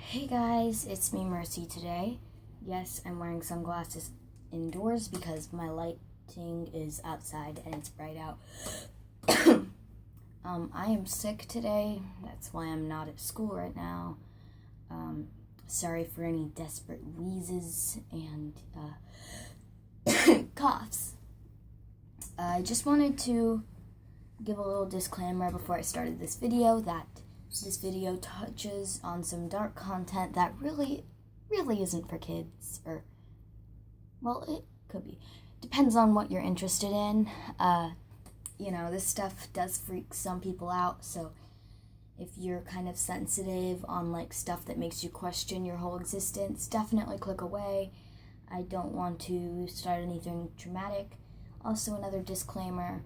Hey guys, it's me Mercy today. Yes, I'm wearing sunglasses indoors because my lighting is outside and it's bright out. I am sick today. That's why I'm not at school right now. Sorry for any desperate wheezes and coughs. I just wanted to give a little disclaimer before I started this video that this video touches on some dark content that really isn't for kids, or, well, it could be. Depends on what you're interested in. This stuff does freak some people out, so if you're kind of sensitive on, stuff that makes you question your whole existence, definitely click away. I don't want to start anything traumatic. Also, another disclaimer,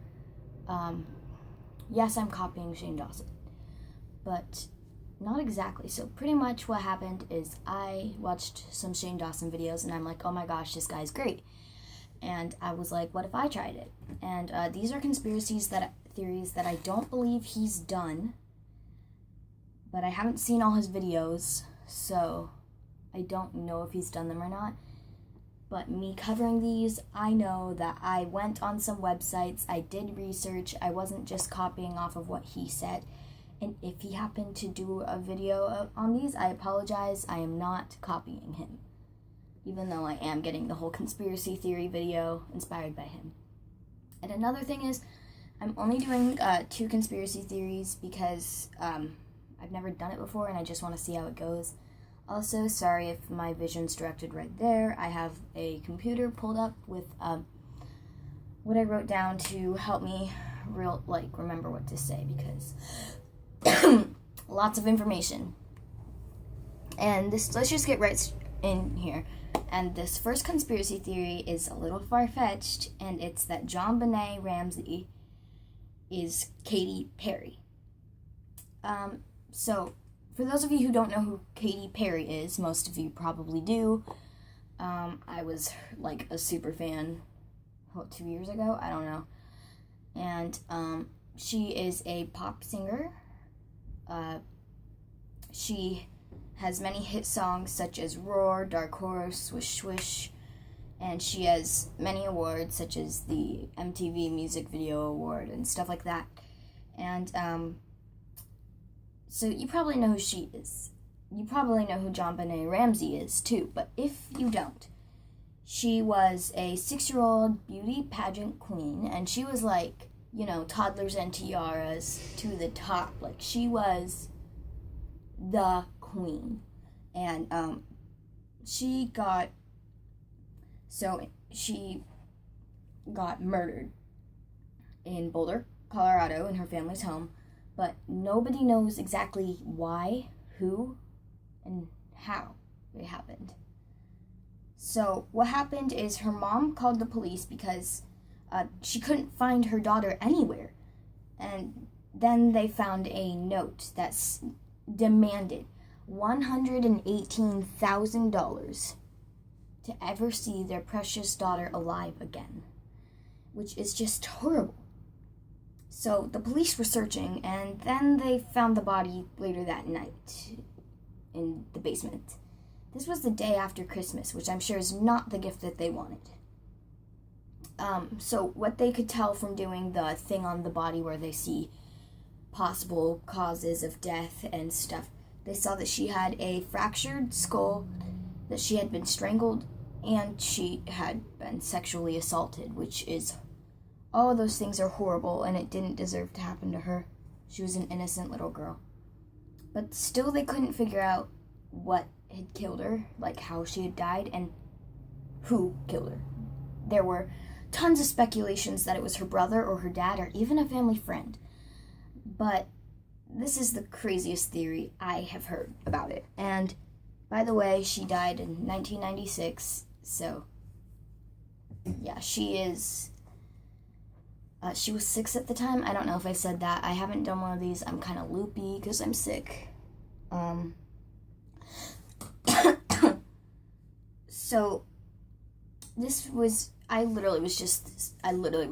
yes, I'm copying Shane Dawson, but not exactly. So pretty much what happened is I watched some Shane Dawson videos and I'm like, oh my gosh, this guy's great. And I was like, what if I tried it? And these are theories that I don't believe he's done, but I haven't seen all his videos, so I don't know if he's done them or not. But me covering these, I know that I went on some websites, I did research, I wasn't just copying off of what he said. And if he happened to do a video on these, I apologize, I am not copying him. Even though I am getting the whole conspiracy theory video inspired by him. And another thing is, I'm only doing 2 conspiracy theories because I've never done it before and I just want to see how it goes. Also, sorry if my vision's directed right there. I have a computer pulled up with what I wrote down to help me remember what to say, because lots of information. And let's just get right in here. And this first conspiracy theory is a little far-fetched, and it's that JonBenet Ramsey is Katy Perry. So for those of you who don't know who Katy Perry is, most of you probably do. I was a super fan, 2 years ago? I don't know. And she is a pop singer. She has many hit songs such as Roar, Dark Horse, Swish Swish, and she has many awards such as the MTV Music Video Award and stuff like that. And so you probably know who she is. You probably know who JonBenet Ramsey is too, but if you don't, she was a 6-year-old beauty pageant queen, and she was toddlers and tiaras to the top. She was the queen. And she got murdered in Boulder, Colorado, in her family's home, but nobody knows exactly why, who, and how it happened. So what happened is her mom called the police because she couldn't find her daughter anywhere. And then they found a note that demanded $118,000 to ever see their precious daughter alive again, which is just horrible. So the police were searching, and then they found the body later that night in the basement. This was the day after Christmas, which I'm sure is not the gift that they wanted. So what they could tell from doing the thing on the body where they see possible causes of death and stuff, they saw that she had a fractured skull, that she had been strangled, and she had been sexually assaulted, which is, all of those things are horrible, and it didn't deserve to happen to her. She was an innocent little girl. But still they couldn't figure out what had killed her, how she had died, and who killed her. There were tons of speculations that it was her brother or her dad or even a family friend. But this is the craziest theory I have heard about it. And by the way, she died in 1996, so yeah, she was 6 at the time. I don't know if I said that. I haven't done one of these. I'm kind of loopy because I'm sick. So I literally was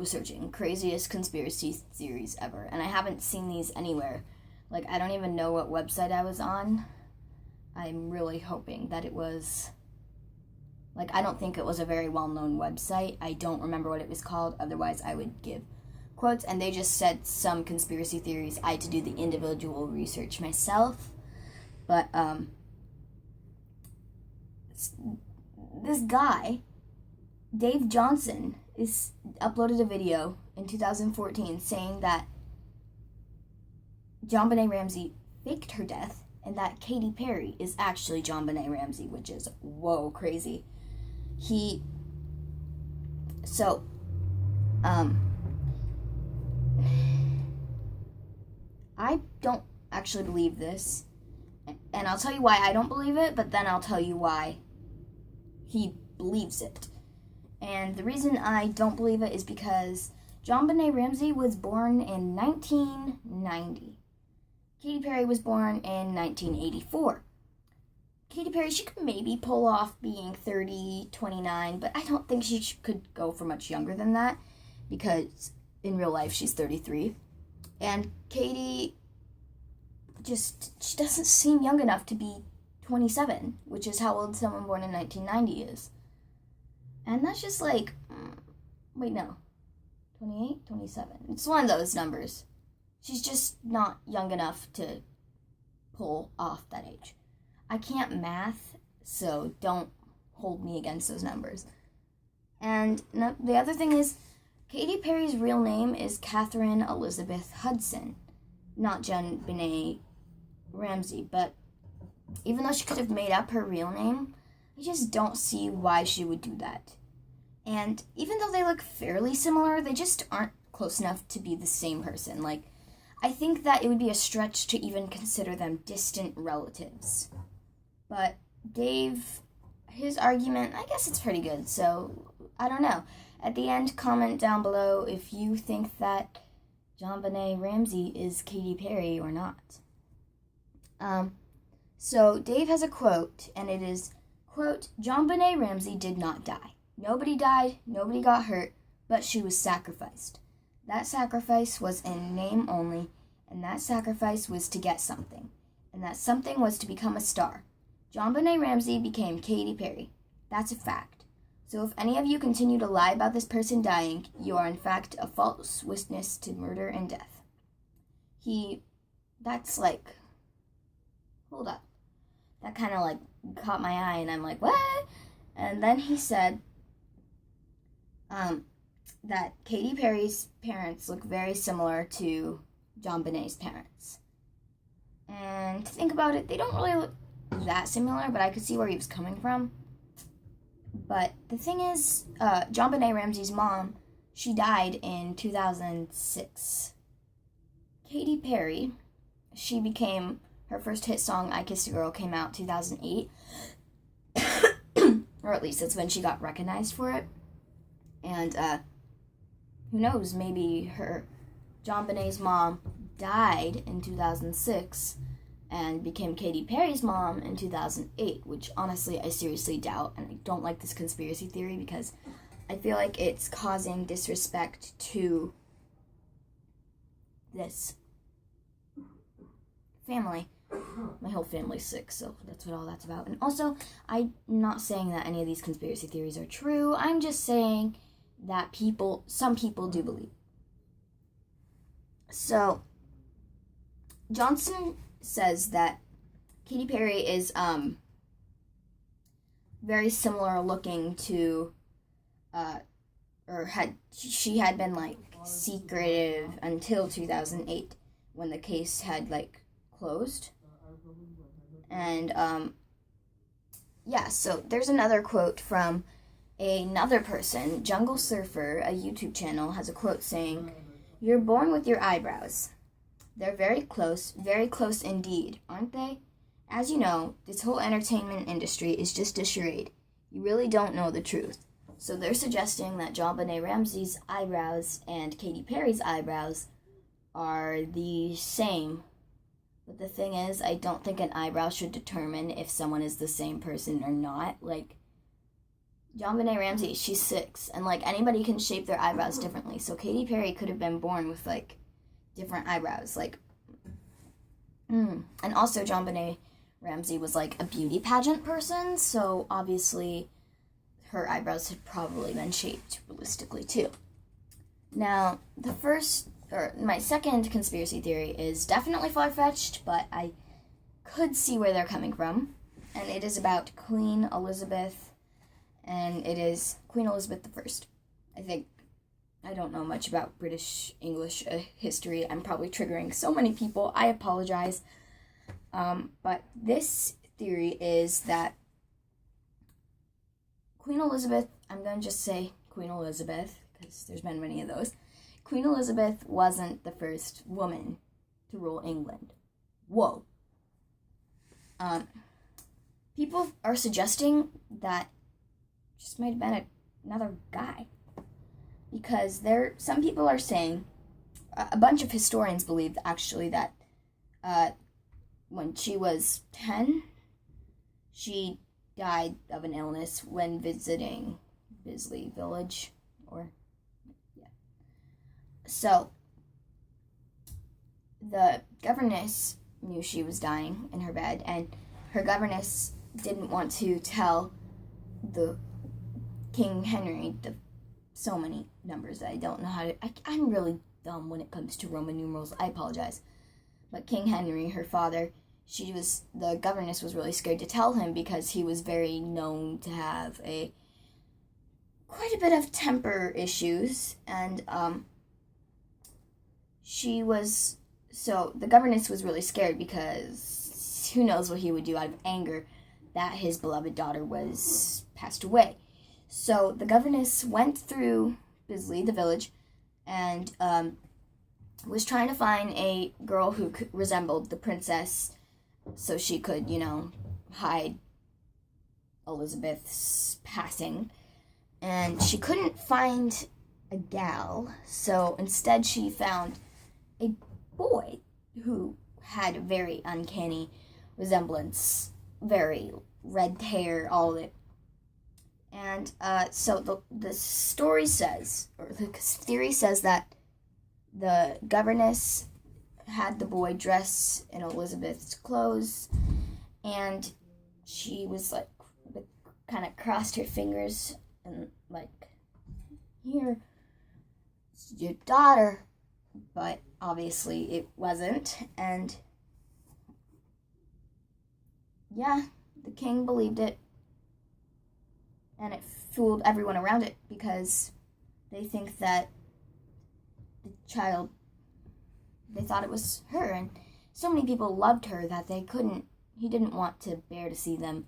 searching craziest conspiracy theories ever, and I haven't seen these anywhere. I don't even know what website I was on. I'm really hoping that it was, like, I don't think it was a very well-known website. I don't remember what it was called. Otherwise, I would give quotes. And they just said some conspiracy theories. I had to do the individual research myself. But, this guy, Dave Johnson, uploaded a video in 2014 saying that JonBenet Ramsey faked her death and that Katy Perry is actually JonBenet Ramsey, which is, whoa, crazy. I don't actually believe this, and I'll tell you why I don't believe it, but then I'll tell you why he believes it. And the reason I don't believe it is because JonBenet Ramsey was born in 1990. Katy Perry was born in 1984. Katy Perry, she could maybe pull off being 30, 29, but I don't think she could go for much younger than that, because in real life she's 33. And Katy she doesn't seem young enough to be 27, which is how old someone born in 1990 is. And that's just like, 28, 27. It's one of those numbers. She's just not young enough to pull off that age. I can't math, so don't hold me against those numbers. And the other thing is, Katy Perry's real name is Catherine Elizabeth Hudson, not JonBenet Ramsey. But even though she could have made up her real name, I just don't see why she would do that. And even though they look fairly similar, they just aren't close enough to be the same person. Like, I think that it would be a stretch to even consider them distant relatives. But Dave, his argument, I guess it's pretty good, so I don't know. At the end, comment down below if you think that JonBenet Ramsey is Katy Perry or not. So Dave has a quote, and it is, quote, JonBenet Ramsey did not die. Nobody died, nobody got hurt, but she was sacrificed. That sacrifice was in name only, and that sacrifice was to get something. And that something was to become a star. JonBenet Ramsey became Katy Perry. That's a fact. So if any of you continue to lie about this person dying, you are in fact a false witness to murder and death. That's like, hold up. That kind of like caught my eye, and I'm like, what? And then he said that Katy Perry's parents look very similar to JonBenet's parents. And to think about it, they don't really look that similar, but I could see where he was coming from. But the thing is, JonBenet Ramsey's mom, she died in 2006. Katy Perry, her first hit song, I Kissed a Girl, came out 2008. Or at least that's when she got recognized for it. And who knows, maybe JonBenet's mom died in 2006 and became Katy Perry's mom in 2008, which honestly I seriously doubt, and I don't like this conspiracy theory because I feel like it's causing disrespect to this family. My whole family's sick, so that's what all that's about. And also, I'm not saying that any of these conspiracy theories are true. I'm just saying that some people do believe. So, Johnson says that Katy Perry is very similar looking to, she had been like secretive until 2008 when the case had like closed. And so there's another quote from another person, Jungle Surfer, a YouTube channel, has a quote saying, "You're born with your eyebrows. They're very close indeed, aren't they? As you know, this whole entertainment industry is just a charade. You really don't know the truth." So they're suggesting that JonBenet Ramsey's eyebrows and Katy Perry's eyebrows are the same. But the thing is, I don't think an eyebrow should determine if someone is the same person or not. Like, JonBenet Ramsey, she's 6, and like anybody can shape their eyebrows differently. So Katy Perry could have been born with like different eyebrows, like, and also JonBenet Ramsay was like a beauty pageant person, so obviously her eyebrows had probably been shaped realistically too. Now, my second conspiracy theory is definitely far-fetched, but I could see where they're coming from, and it is about Queen Elizabeth, and it is Queen Elizabeth I. I don't know much about British English history. I'm probably triggering so many people. I apologize. But this theory is that Queen Elizabeth, I'm going to just say Queen Elizabeth, because there's been many of those. Queen Elizabeth wasn't the first woman to rule England. Whoa. People are suggesting that just might have been another guy. Because some people are saying, a bunch of historians believe actually that when she was 10, she died of an illness when visiting Bisley Village, So, the governess knew she was dying in her bed, and her governess didn't want to tell the King Henry so many numbers that I don't know how to... I'm really dumb when it comes to Roman numerals. I apologize. But King Henry, her father, the governess was really scared to tell him because he was very known to have quite a bit of temper issues, and the governess was really scared because who knows what he would do out of anger that his beloved daughter was passed away. So the governess went through Bisley, the village, and was trying to find a girl who resembled the princess so she could, hide Elizabeth's passing. And she couldn't find a gal, so instead she found a boy who had a very uncanny resemblance, very red hair, all of it. And so the story says, or the theory says, that the governess had the boy dress in Elizabeth's clothes, and she was kind of crossed her fingers and here, it's your daughter, but obviously it wasn't, and yeah, the king believed it. And it fooled everyone around it because they think that the child, they thought it was her. And so many people loved her that he didn't want to bear to see them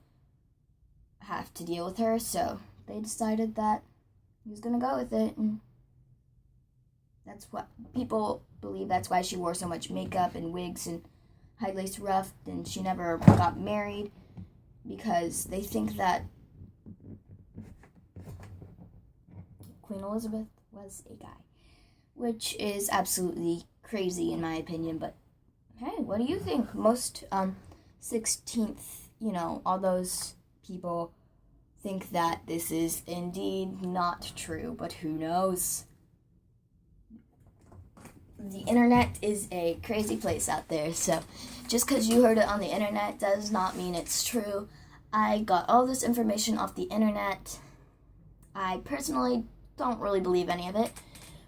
have to deal with her. So they decided that he was going to go with it. And that's what people believe. That's why she wore so much makeup and wigs and high-lace ruff. And she never got married because they think that Queen Elizabeth was a guy, which is absolutely crazy in my opinion, but hey, what do you think? Most 16th, all those people think that this is indeed not true, but who knows? The internet is a crazy place out there, so just because you heard it on the internet does not mean it's true. I got all this information off the internet. I personally don't really believe any of it,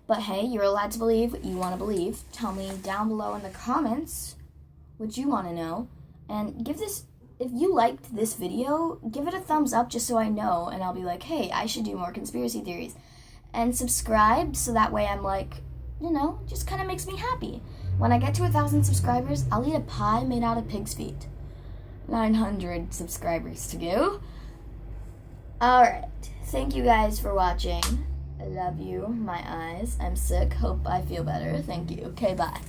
but hey, you're allowed to believe what you want to believe. Tell me down below in the comments what you want to know, and if you liked this video, give it a thumbs up just so I know, and I'll be like, hey, I should do more conspiracy theories. And subscribe so that way I'm just kind of makes me happy. When I get to 1,000 subscribers, I'll eat a pie made out of pig's feet. 900 subscribers to go. Alright, thank you guys for watching. I love you, my eyes. I'm sick. Hope I feel better. Thank you. Okay, bye.